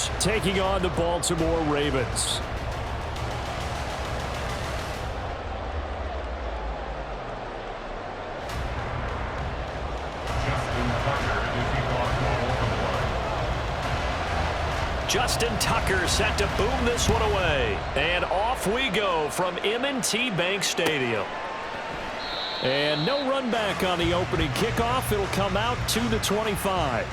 Gibbs taking on the Baltimore Ravens. Justin Tucker set to boom this one away. And off we go from M&T Bank Stadium. And no run back on the opening kickoff. It'll come out to the 25.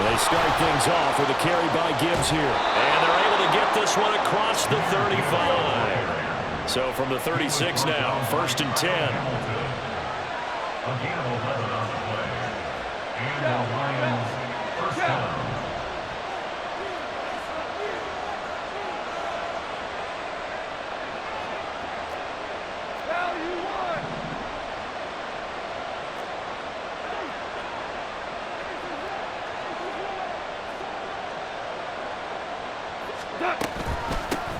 They start things off with a carry by Gibbs here. And they're able to get this one across the 35. So from the 36 now, 1st and 10. A gain of 11 on the play. And the Lions first down.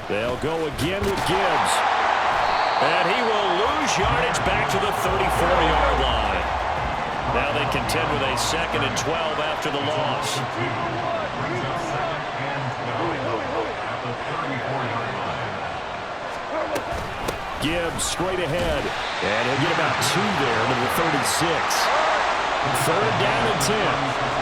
They'll go again with Gibbs. And he will lose yardage back to the 34-yard line. Now they contend with a 2nd and 12 after the loss. Gibbs straight ahead. And he'll get about 2 there to the 36. 3rd down and 10.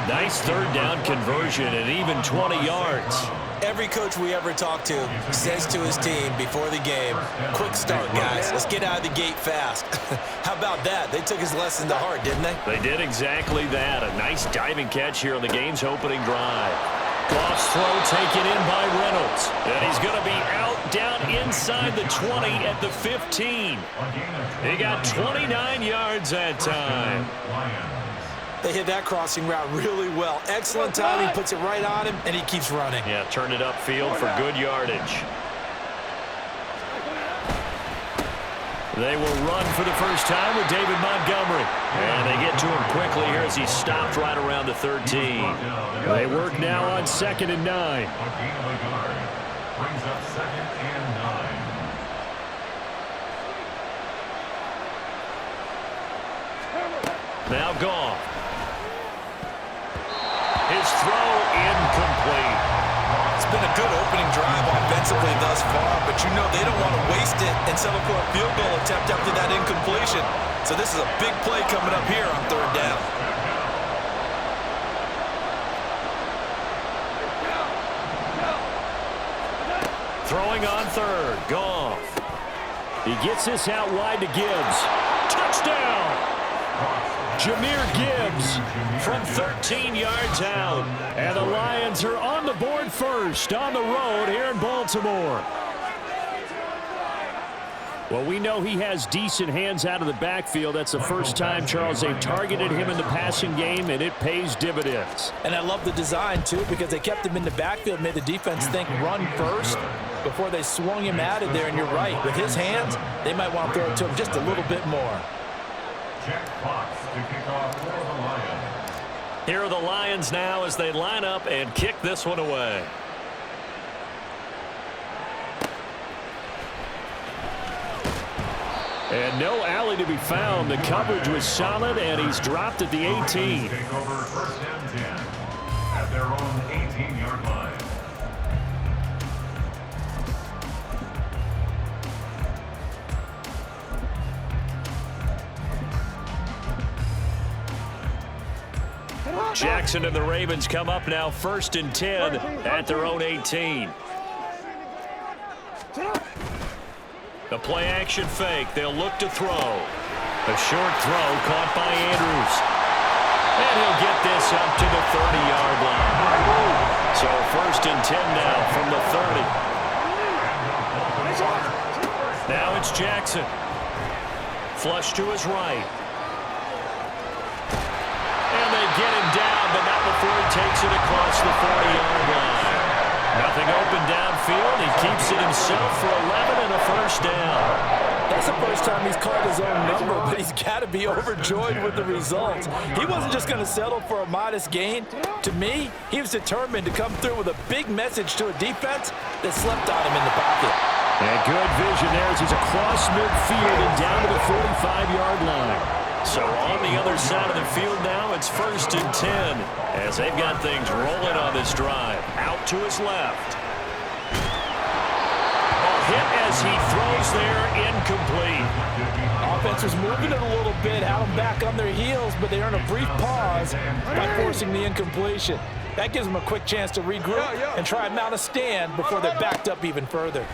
Nice 3rd down conversion and even 20 yards. Every coach we ever talk to says to his team before the game, quick start, guys. Let's get out of the gate fast. How about that? They took his lesson to heart, didn't they? They did exactly that. A nice diving catch here on the game's opening drive. Goff's throw taken in by Reynolds. And he's going to be out down inside the 20 at the 15. He got 29 yards that time. They hit that crossing route really well. Excellent timing, puts it right on him, and he keeps running. Yeah, turned it upfield for good yardage. They will run for the first time with David Montgomery. And they get to him quickly here as he stopped right around the 13. They work now on 2nd and 9. Brings up 2nd and 9. Now Goff. His throw incomplete. It's been a good opening drive offensively thus far, but you know they don't want to waste it and settle for a field goal attempt after that incompletion. So this is a big play coming up here on 3rd down. Throwing on 3rd, Goff. He gets this out wide to Gibbs. Touchdown! Jahmyr Gibbs from 13 yards out. And the Lions are on the board first on the road here in Baltimore. Well, we know he has decent hands out of the backfield. That's the first time, Charles, they've targeted him in the passing game, and it pays dividends. And I love the design, too, because they kept him in the backfield, made the defense think run first before they swung him out of there. And you're right, with his hands, they might want to throw it to him just a little bit more. Jack Fox to kick off for the Lions. Here are the Lions now as they line up and kick this one away. And no alley to be found. The coverage was solid, and he's dropped at the 18. Take over 1st and 10 at their own 18-yard line. Jackson and the Ravens come up now 1st and 10 at their own 18. The play action fake. They'll look to throw. A short throw caught by Andrews. And he'll get this up to the 30-yard line. So 1st and 10 now from the 30. Now it's Jackson. Flush to his right. And they get him down, but not before he takes it across the 40-yard line. Nothing open downfield. He keeps it himself for 11 and a first down. That's the first time he's called his own number, but he's got to be overjoyed with the results. He wasn't just going to settle for a modest gain. To me, he was determined to come through with a big message to a defense that slept on him in the pocket. And good vision there as he's across midfield and down to the 45-yard line. So on the other side of the field now, it's 1st and 10 as they've got things rolling on this drive. Out to his left. Hit as he throws there, incomplete. Offense was moving it a little bit, had them back on their heels, but they earn a brief pause by forcing the incompletion. That gives them a quick chance to regroup and try and mount a stand before they're backed up even further.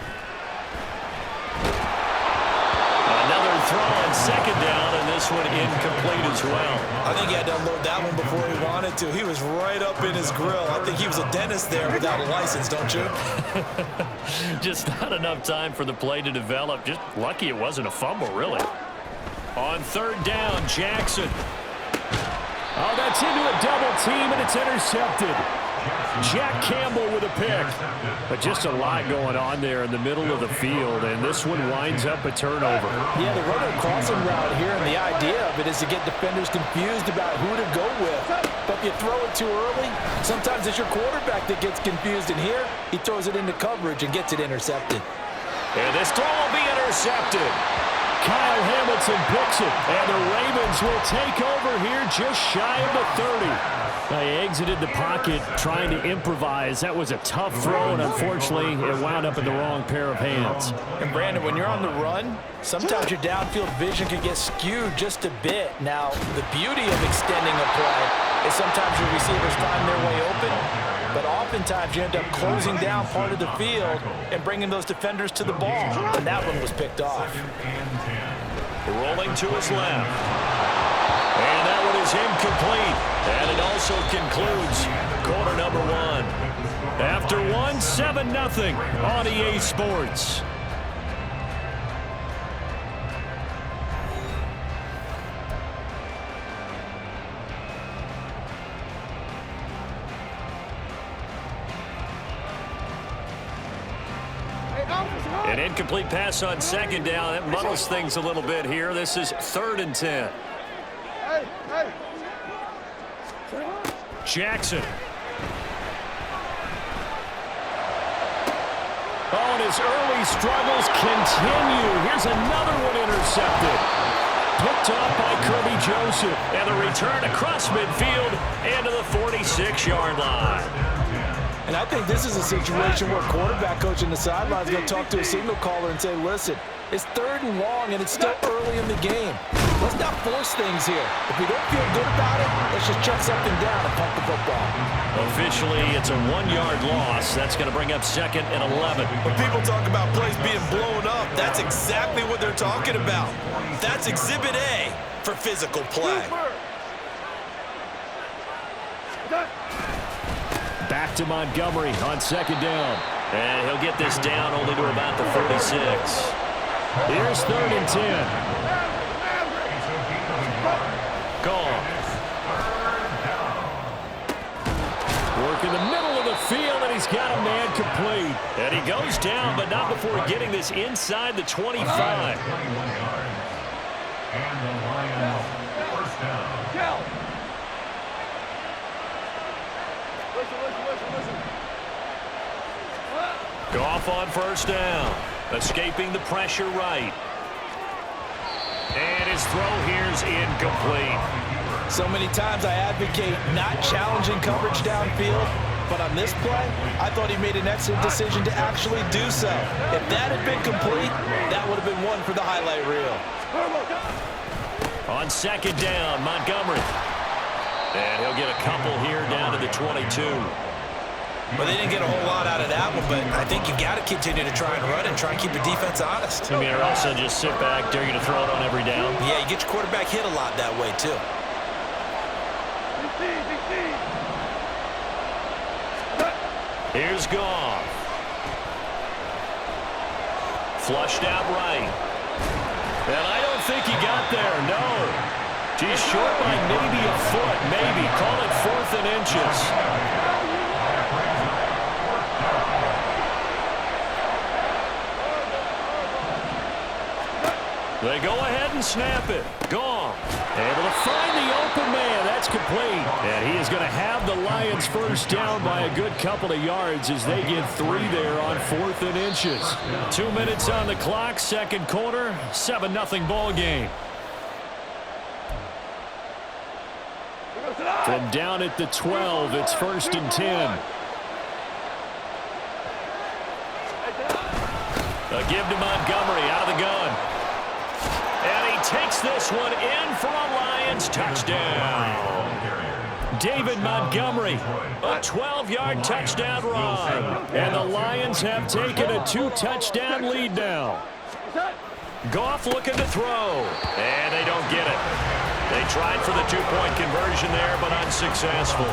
Another throw on 2nd down, and this one incomplete as well. I think he had to unload that one before he wanted to. He was right up in his grill. I think he was a dentist there without a license, don't you? Just not enough time for the play to develop. Just lucky it wasn't a fumble, really. On 3rd down, Jackson. Oh, that's into a double team, and it's intercepted. Jack Campbell with a pick. But just a lot going on there in the middle of the field, and this one winds up a turnover. Yeah, they run a crossing route here, and the idea of it is to get defenders confused about who to go with. But if you throw it too early, sometimes it's your quarterback that gets confused, and here he throws it into coverage and gets it intercepted. And this throw will be intercepted. Kyle Hamilton picks it, and the Ravens will take over here just shy of the 30. They exited the pocket trying to improvise. That was a tough throw, and unfortunately, it wound up in the wrong pair of hands. And, Brandon, when you're on the run, sometimes your downfield vision can get skewed just a bit. Now, the beauty of extending a play is sometimes your receivers find their way open, but oftentimes you end up closing down part of the field and bringing those defenders to the ball. And that one was picked off. Rolling to his left. And that one is incomplete. And it also concludes quarter number 1. After 1, 7-0 on EA Sports. An incomplete pass on 2nd down. That muddles things a little bit here. This is 3rd and 10. Jackson. Oh, and his early struggles continue. Here's another one intercepted. Picked off by Kirby Joseph. And the return across midfield into the 46-yard line. And I think this is a situation where quarterback coach in the sideline is going to talk to a signal caller and say, listen, it's 3rd and long, and it's still early in the game. Let's not force things here. If we don't feel good about it, let's just check something down and punt the football. Officially, it's a 1-yard loss. That's going to bring up 2nd and 11. When people talk about plays being blown up, that's exactly what they're talking about. That's Exhibit A for physical play. Back to Montgomery on 2nd down. And he'll get this down only to about the 46. Here's 3rd and 10. Gone. Work in the middle of the field, and he's got a man complete. And he goes down, but not before getting this inside the 25. And the Lions, 1st down. Goff on 1st down. Escaping the pressure right. And his throw here's incomplete. So many times I advocate not challenging coverage downfield, but on this play, I thought he made an excellent decision to actually do so. If that had been complete, that would have been one for the highlight reel. On 2nd down, Montgomery. And he'll get a couple here down to the 22. Well, they didn't get a whole lot out of that one, but I think you've got to continue to try and run and try and keep the defense honest. I mean, or also just sit back, dare you to throw it on every down. Yeah, you get your quarterback hit a lot that way, too. Here's Goff. Flushed out right. And I don't think he got She's short by maybe a foot, maybe. Call it 4th and inches. They go ahead and snap it. Gone. Able to find the open man. That's complete. And he is going to have the Lions first down by a good couple of yards as they get 3 there on 4th and inches. 2 minutes on the clock, second quarter, 7-0 ball game. From down at the 12, it's 1st and 10. A give to Montgomery out of the gun. And he takes this one in for a Lions touchdown. David Montgomery, a 12-yard touchdown run. And the Lions have taken a 2-touchdown lead now. Goff looking to throw. And they don't get it. They tried for the 2-point conversion there, but unsuccessful.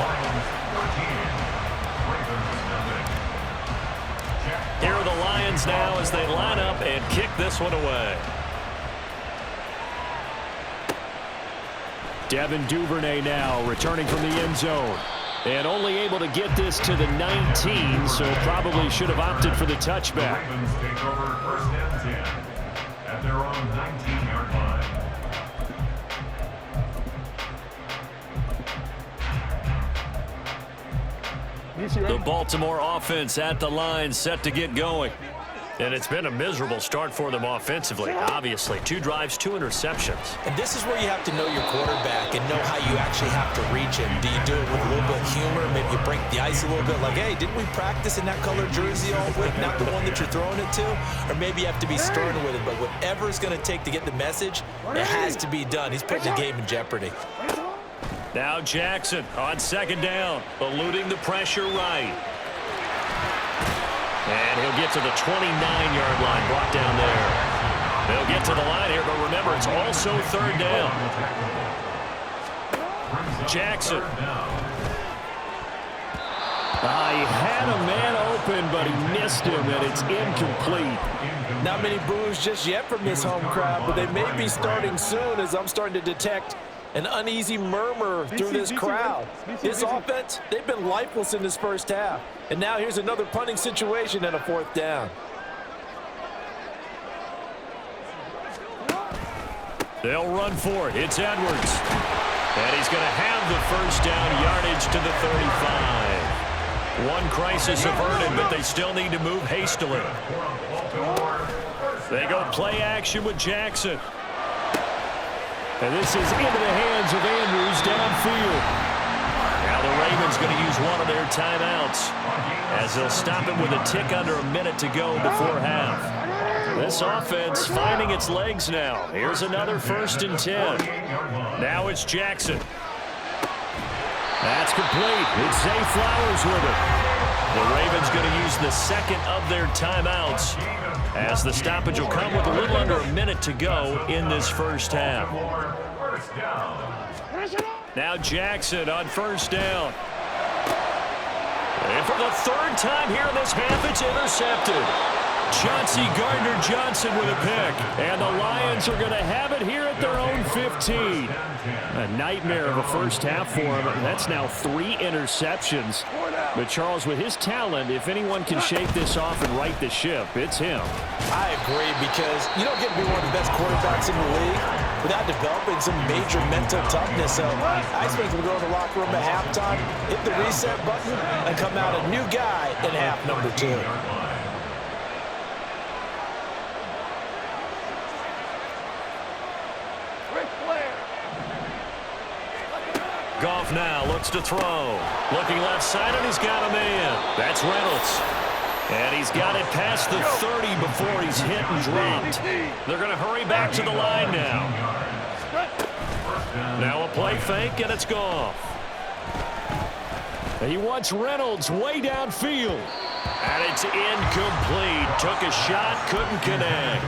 Here are the Lions now as they line up and kick this one away. Devin Duvernay now returning from the end zone. And only able to get this to the 19, so probably should have opted for the touchback. Ravens take over 1st and 10 at their own 19-yard line. The Baltimore offense at the line set to get going. And it's been a miserable start for them offensively, obviously. 2 drives, 2 interceptions. And this is where you have to know your quarterback and know how you actually have to reach him. Do you do it with a little bit of humor? Maybe you break the ice a little bit like, hey, didn't we practice in that color jersey all week, not the one that you're throwing it to? Or maybe you have to be stern with it. But whatever it's going to take to get the message, it has to be done. He's putting the game in jeopardy. Now Jackson on 2nd down, eluding the pressure right. And he'll get to the 29-yard line, brought down there. They'll get to the line here, but remember, it's also 3rd down. Jackson. He had a man open, but he missed him, and it's incomplete. Not many boos just yet from this home crowd, but they may be starting soon as I'm starting to detect an uneasy murmur through this crowd. This offense, they've been lifeless in this first half. And now here's another punting situation and a 4th down. They'll run for it. It's Edwards. And he's going to have the first down, yardage to the 35. One crisis averted, but they still need to move hastily. They go play action with Jackson. And this is into the hands of Andrews downfield. Now the Ravens going to use one of their timeouts as they'll stop it with a tick under a minute to go before half. This offense finding its legs now. Here's another 1st and 10. Now it's Jackson. That's complete. It's Zay Flowers with it. The Ravens going to use the 2nd of their timeouts as the stoppage will come with a little under a minute to go in this first half. Now Jackson on 1st down. And for the 3rd time here in this half, it's intercepted. Chauncey Gardner-Johnson with a pick. And the Lions are going to have it here at their own 15. A nightmare of a first half for him. That's now 3 interceptions. But Charles, with his talent, if anyone can shake this off and right the ship, it's him. I agree, because you don't get to be one of the best quarterbacks in the league without developing some major mental toughness. So I expect him to go in the locker room at halftime, hit the reset button, and come out a new guy in half number 2. Goff now looks to throw. Looking left side, and he's got a man. That's Reynolds. And he's got it past the 30 before he's hit and dropped. They're going to hurry back to the line now. Now a play fake, and it's Goff. And he wants Reynolds way downfield. And it's incomplete. Took a shot, couldn't connect.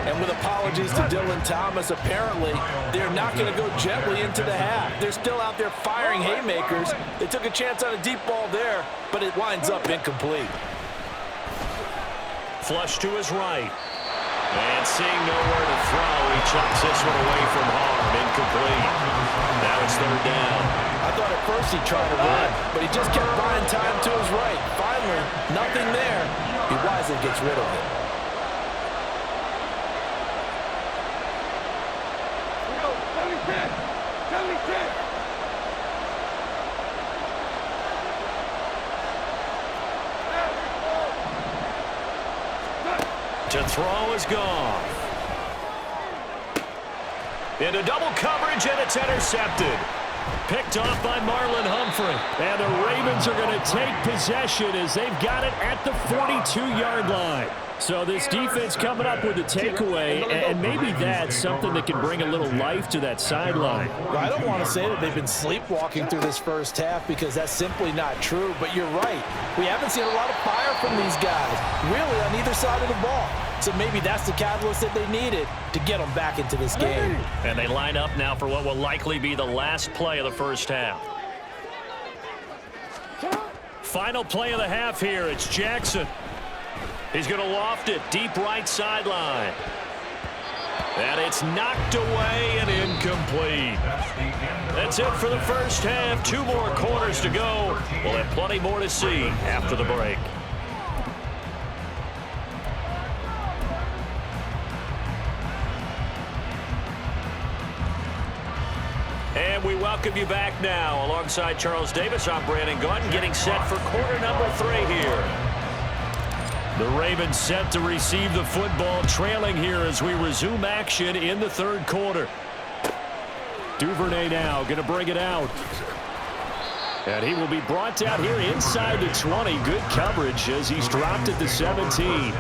And with apologies to Dylan Thomas, apparently they're not going to go gently into the half. They're still out there firing haymakers. They took a chance on a deep ball there, but it winds up incomplete. Flush to his right. And seeing nowhere to throw, he chucks this one away from home. incomplete. Now it's third down. I thought at first he tried to run, but he just kept buying time to his right. Finally, nothing there. He wisely gets rid of it. To throw is gone. Into double coverage, and it's intercepted. Picked off by Marlon Humphrey. And the Ravens are going to take possession as they've got it at the 42-yard line. So this defense coming up with a takeaway, and maybe that's something that can bring a little life to that sideline. Well, I don't want to say that they've been sleepwalking through this first half because that's simply not true, but you're right. We haven't seen a lot of fire from these guys, really, on either side of the ball. So maybe that's the catalyst that they needed to get them back into this game. And they line up now for what will likely be the last play of the first half. Final play of the half here. It's Jackson. He's going to loft it deep right sideline. And it's knocked away and incomplete. That's it for the first half. 2 more quarters to go. We'll have plenty more to see after the break. And we welcome you back now. Alongside Charles Davis, I'm Brandon Gaudin, getting set for quarter number 3 here. The Ravens set to receive the football, trailing here as we resume action in the third quarter. Duvernay now going to bring it out. And he will be brought down here inside the 20. Good coverage as he's dropped at the 17.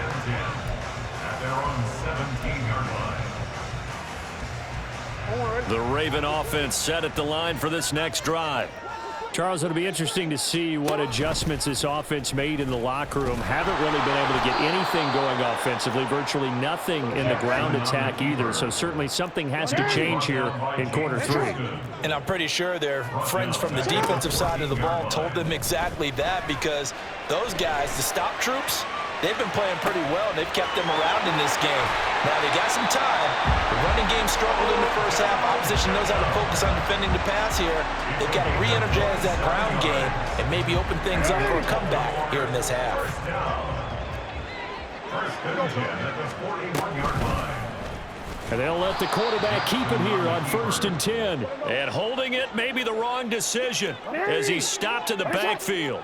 The Raven offense set at the line for this next drive. Charles, it'll be interesting to see what adjustments this offense made in the locker room. Haven't really been able to get anything going offensively, virtually nothing in the ground attack either. So certainly something has to change here in quarter 3. And I'm pretty sure their friends from the defensive side of the ball told them exactly that, because those guys, the stop troops, they've been playing pretty well. They've kept them around in this game. Now they got some time. The running game struggled in the first half. Opposition knows how to focus on defending the pass here. They've got to re-energize that ground game and maybe open things up for a comeback here in this half. First and 10 at the 41-yard line. And they'll let the quarterback keep it here on 1st and 10. And holding it may be the wrong decision as he stopped in the backfield.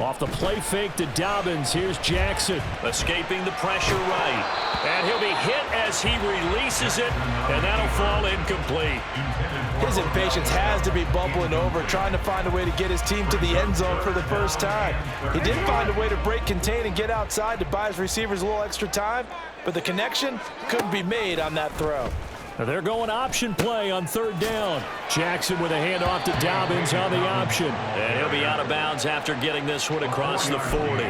Off the play fake to Dobbins. Here's Jackson. Escaping the pressure right. And he'll be hit as he releases it, and that'll fall incomplete. His impatience has to be bubbling over, trying to find a way to get his team to the end zone for the first time. He did find a way to break contain and get outside to buy his receivers a little extra time, but the connection couldn't be made on that throw. Now they're going option play on 3rd down. Jackson with a handoff to Dobbins on the option. And he'll be out of bounds after getting this one across the 40.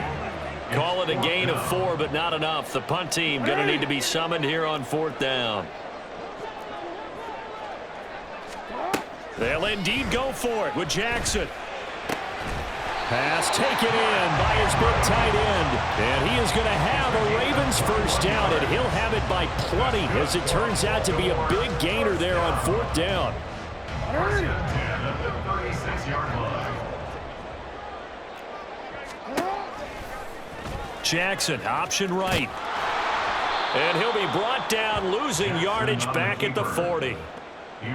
Call it a gain of 4, but not enough. The punt team going to need to be summoned here on 4th down. They'll indeed go for it with Jackson. Pass taken in by his big tight end. And he is going to have a Ravens first down, and he'll have it by plenty as it turns out to be a big gainer there on 4th down. First and 10 at the 36-yard line. Jackson, option right. And he'll be brought down, losing yardage back at the 40.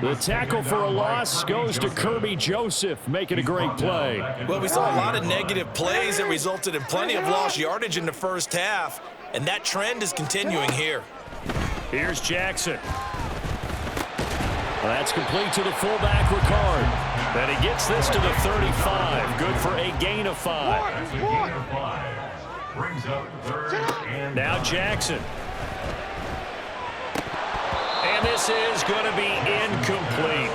The tackle for a loss goes to Kirby Joseph, making a great play. Well, we saw a lot of negative plays that resulted in plenty of lost yardage in the first half, and that trend is continuing here. Here's Jackson. Well, that's complete to the fullback, Ricard. And he gets this to the 35. Good for a gain of 5. That's a gain of 5. Brings up 3rd and Now Jackson. And this is going to be incomplete.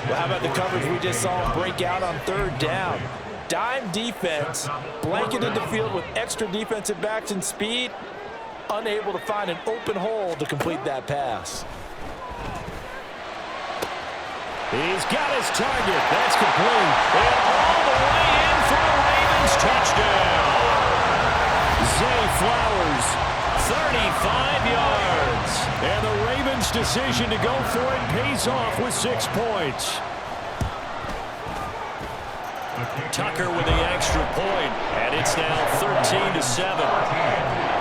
Well, how about the coverage we just saw him break out on 3rd down? Dime defense, blanketed the field with extra defensive backs and speed, unable to find an open hole to complete that pass. He's got his target. That's complete. And all the way in for a Ravens touchdown. Zay Flowers, 35 yards. And the Ravens decision to go for it pays off with 6 points. Tucker with the extra point, and it's now 13-7.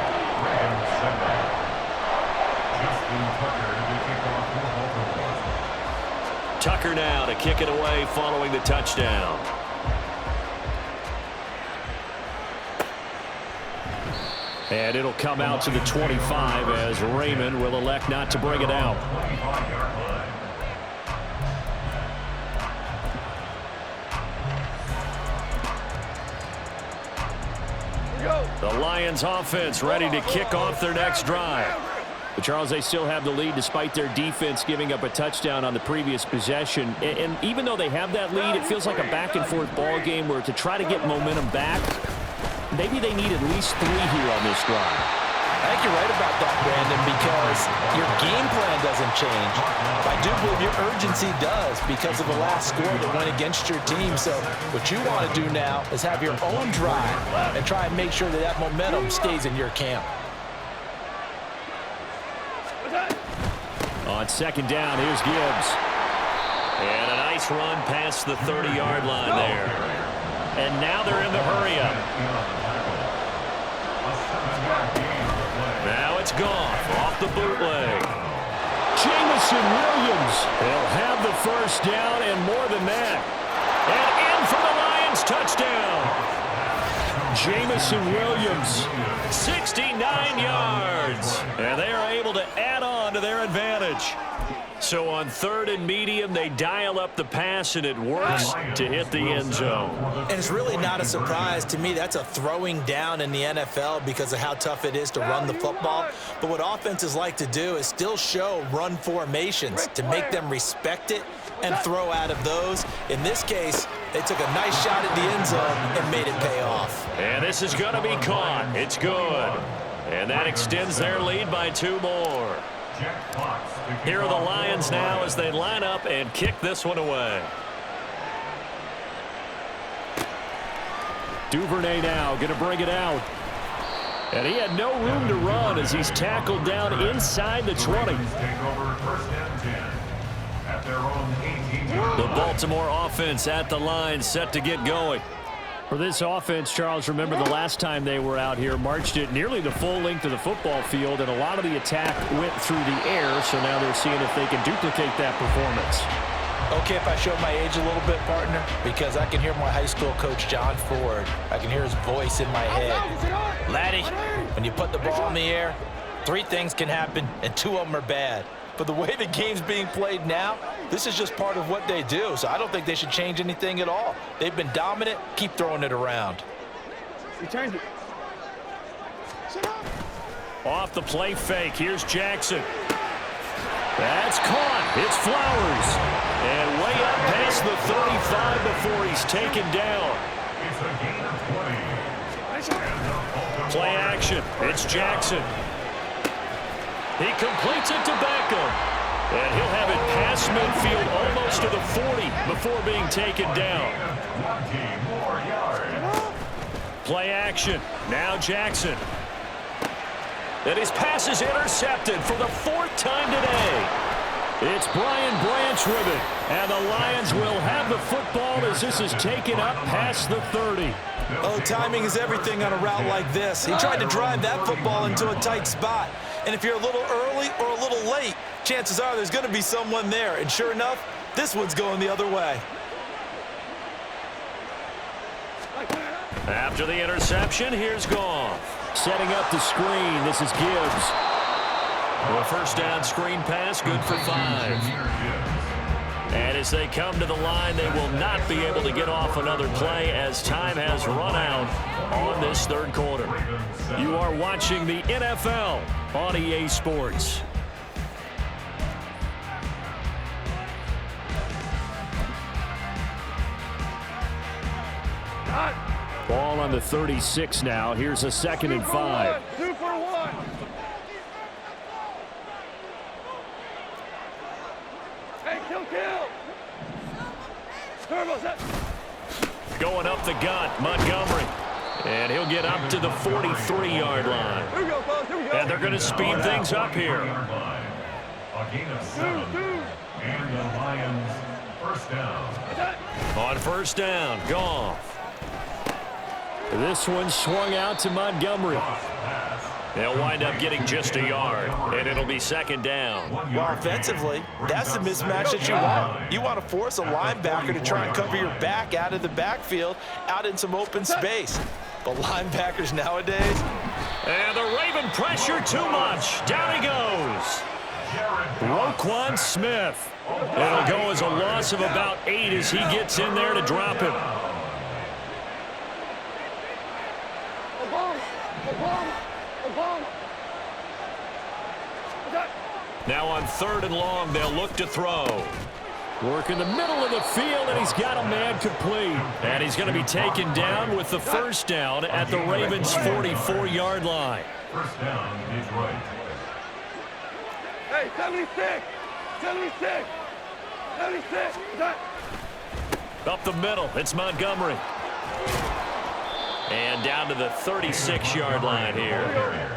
Tucker now to kick it away following the touchdown. And it'll come out to the 25 as Raymond will elect not to bring it out. The Lions offense ready to kick off their next drive. But Charles, they still have the lead despite their defense giving up a touchdown on the previous possession. And even though they have that lead, it feels like a back-and-forth ball game where to try to get momentum back, maybe they need at least 3 here on this drive. I think you're right about that, Brandon, because your game plan doesn't change. I do believe your urgency does because of the last score that went against your team. So what you want to do now is have your own drive and try and make sure that that momentum stays in your camp. On second down, here's Gibbs. And a nice run past the 30-yard line there. And now they're in the hurry-up. Now it's Goff off the bootleg. Jamison Williams. He'll have the first down and more than that. And in for the Lions, touchdown. Jamison Williams, 69 yards. And they are able to add on to their advantage. So on 3rd and medium, they dial up the pass, and it works to hit the end zone. And it's really not a surprise to me. That's a throwing down in the NFL because of how tough it is to run the football. But what offenses like to do is still show run formations to make them respect it and throw out of those. In this case, they took a nice shot at the end zone and made it pay off. And this is going to be caught. It's good. And that extends their lead by 2 more. Here are the Lions now as they line up and kick this one away. Duvernay now going to bring it out. And he had no room to run as he's tackled down inside the 20. The Baltimore offense at the line set to get going. For this offense, Charles, remember the last time they were out here, marched it nearly the full length of the football field, and a lot of the attack went through the air, so now they're seeing if they can duplicate that performance. Okay, if I show my age a little bit, partner, because I can hear my high school coach, John Ford. I can hear his voice in my head. Laddie, when you put the ball in the air, 3 things can happen, and 2 of them are bad. But the way the game's being played now, this is just part of what they do. So I don't think they should change anything at all. They've been dominant. Keep throwing it around. Off the play fake. Here's Jackson. That's caught. It's Flowers. And way up past the 35 before he's taken down. Play action. It's Jackson. He completes it to Beckham. And he'll have it past midfield almost to the 40 before being taken down. Play action. Now Jackson. And his pass is intercepted for the 4th time today. It's Brian Branch with it. And the Lions will have the football as this is taken up past the 30. Oh, timing is everything on a route like this. He tried to drive that football into a tight spot. And if you're a little early or a little late, chances are there's going to be someone there. And sure enough, this one's going the other way. After the interception, here's Goff. Setting up the screen, this is Gibbs. The first down screen pass, good for 5. And as they come to the line, they will not be able to get off another play as time has run out on this 3rd quarter. You are watching the NFL on EA Sports. Ball on the 36 now. Here's a 2nd and 5. 2 for 1. Hey, kill. Turbo set. Going up the gut, Montgomery. And he'll get up to the 43-yard line. Here we go, fellas. Here we go. And they're going to speed things up here. A gain of 7. And the Lions first down. On first down, Goff. This one swung out to Montgomery. They'll wind up getting just a yard, and it'll be second down. Well, offensively, that's the mismatch that you want. You want to force a linebacker to try and cover your back out of the backfield, out in some open space. But linebackers nowadays. And the Raven pressure too much. Down he goes. Roquan Smith. It'll go as a loss of about 8 as he gets in there to drop him. Now on 3rd and long, they'll look to throw. Work in the middle of the field, and he's got a man complete. And he's going to be taken down with the first down at the Ravens' 44-yard line. First down, Detroit. Hey, 76! 76! 76! Up the middle, it's Montgomery. And down to the 36-yard line here.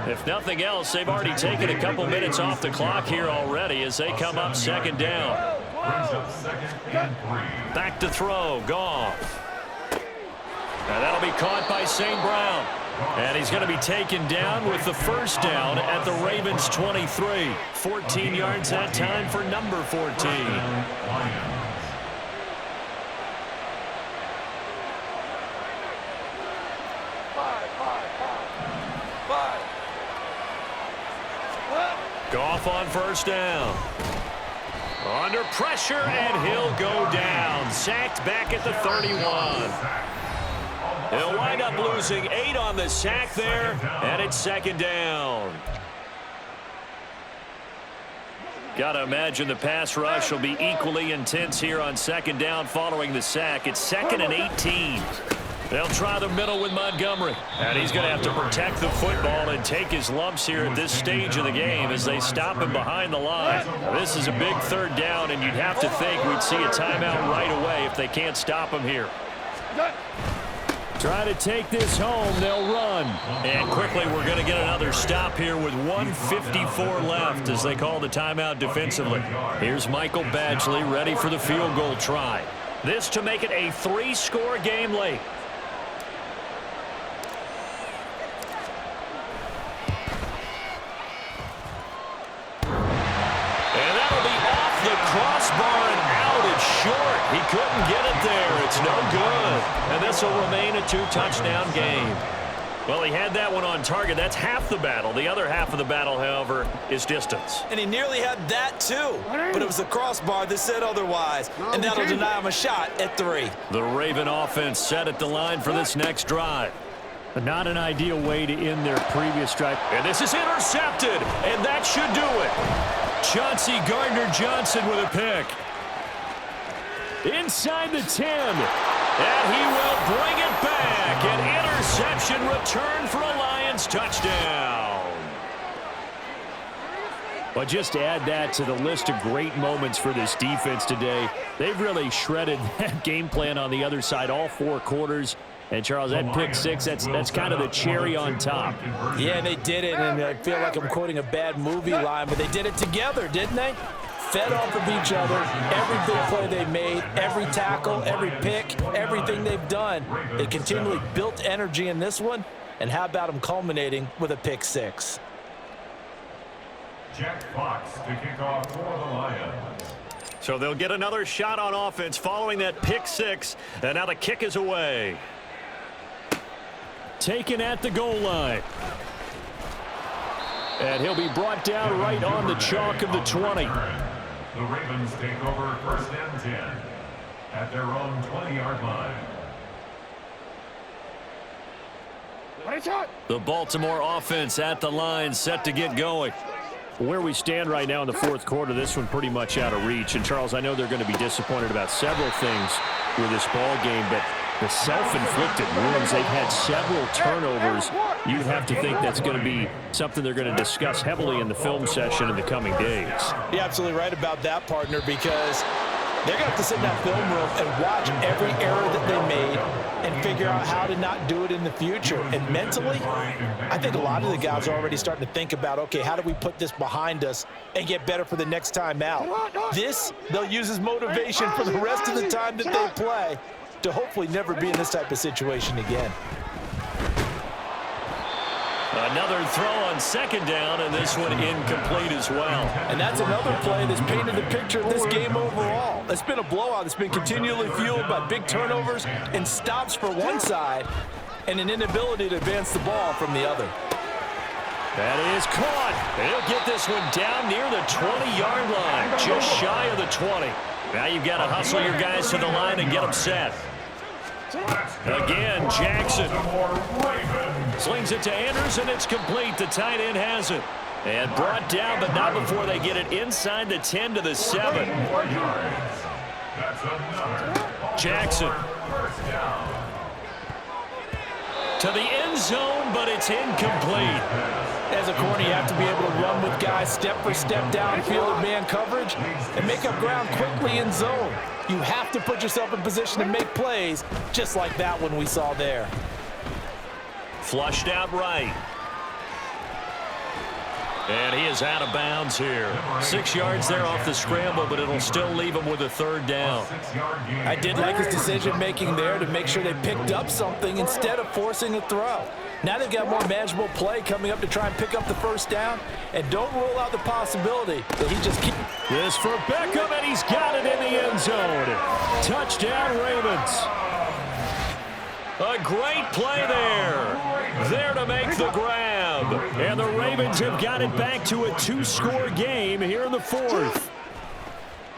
If nothing else, they've already taken a couple minutes off the clock here already as they come up second down. Brings up 2nd and 3. Back to throw, Goff. And that'll be caught by St. Brown. And he's going to be taken down with the first down at the Ravens' 23. 14 yards that time for number 14. Lions. Goff on first down. Under pressure, and he'll go down. Sacked back at the 31. He'll wind up losing 8 on the sack there, and it's second down. Got to imagine the pass rush will be equally intense here on second down following the sack. It's 2nd and 18. They'll try the middle with Montgomery. And he's going to have to protect the football and take his lumps here at this stage of the game as they stop him behind the line. This is a big 3rd down, and you'd have to think we'd see a timeout right away if they can't stop him here. Try to take this home. They'll run. And quickly we're going to get another stop here with 1:54 left as they call the timeout defensively. Here's Michael Badgley ready for the field goal try. This to make it a 3-score game late. Crossbar and out. It's short. He couldn't get it there. It's no good. And this will remain a 2-touchdown game. Well, he had that one on target. That's half the battle. The other half of the battle, however, is distance. And he nearly had that, too. But it was the crossbar that said otherwise. And that'll deny him a shot at 3. The Raven offense set at the line for this next drive. Not an ideal way to end their previous drive. And this is intercepted. And that should do it. Chauncey Gardner-Johnson with a pick. Inside the 10. And he will bring it back. An interception return for a Lions touchdown. But just to add that to the list of great moments for this defense today, they've really shredded that game plan on the other side all 4 quarters. And, Charles, that pick 6, that's kind of the cherry on top. Yeah, they did it, and I feel like I'm quoting a bad movie line, but they did it together, didn't they? Fed off of each other, every big play they made, every tackle, every pick, everything they've done. They continually built energy in this one, and how about them culminating with a pick 6? Jack Fox to kick off for the Lions. So they'll get another shot on offense following that pick 6, and now the kick is away. Taken at the goal line. And he'll be brought down right on the chalk of the 20. The Ravens take over 1st and 10 at their own 20-yard line. The Baltimore offense at the line, set to get going. Where we stand right now in the 4th quarter, this one pretty much out of reach. And, Charles, I know they're going to be disappointed about several things with this ball game, but the self-inflicted wounds, they've had several turnovers. You'd have to think that's going to be something they're going to discuss heavily in the film session in the coming days. You're absolutely right about that, partner, because They're going to have to sit in that film room and watch every error that they made and figure out how to not do it in the future. And mentally, I think a lot of the guys are already starting to think about, okay, how do we put this behind us and get better for the next time out? This, they'll use as motivation for the rest of the time that they play to hopefully never be in this type of situation again. Another throw on second down, and this one incomplete as well. And that's another play that's painted the picture of this game overall. It's been a blowout. It's been continually fueled by big turnovers and stops for one side and an inability to advance the ball from the other. That is caught. He'll get this one down near the 20-yard line, just shy of the 20. Now you've got to hustle your guys to the line and get them set. Again, Jackson slings it to Anderson. It's complete. The tight end has it. And brought down, but not before they get it inside the 10 to the 7. Jackson to the end zone, but it's incomplete. As a corner, you have to be able to run with guys step for step downfield, man coverage, and make up ground quickly in zone. You have to put yourself in position to make plays, just like that one we saw there. Flushed out right. And he is out of bounds here. 6 yards there off the scramble, but it'll still leave him with a third down. I did like his decision-making there to make sure they picked up something instead of forcing a throw. Now they've got more manageable play coming up to try and pick up the first down, and don't rule out the possibility that he just keeps. This for Beckham, and he's got it in the end zone. Touchdown, Ravens. A great play there. There to make the grab. And the Ravens have got it back to a 2-score game here in the fourth.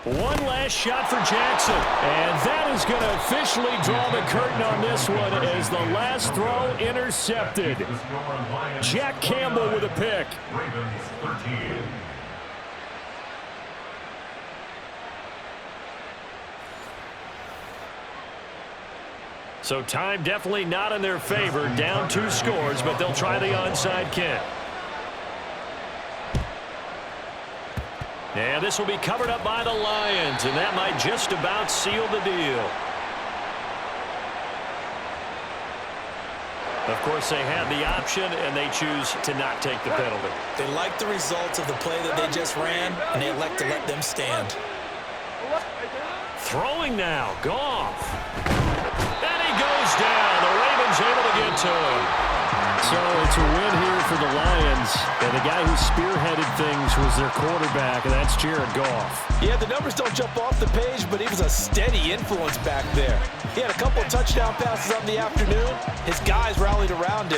One last shot for Jackson. And that is going to officially draw the curtain on this one as the last throw intercepted. Jack Campbell with a pick. Ravens 13. So time definitely not in their favor. Down 2 scores, but they'll try the onside kick. And this will be covered up by the Lions, and that might just about seal the deal. Of course, they had the option, and they choose to not take the penalty. They like the results of the play that they just ran, and they elect to let them stand. Throwing now, Goff. And he goes down. The Ravens able to get to him. So it's a win here for the Lions. And the guy who spearheaded things was their quarterback, and that's Jared Goff. Yeah, the numbers don't jump off the page, but he was a steady influence back there. He had a couple of touchdown passes on the afternoon. His guys rallied around him.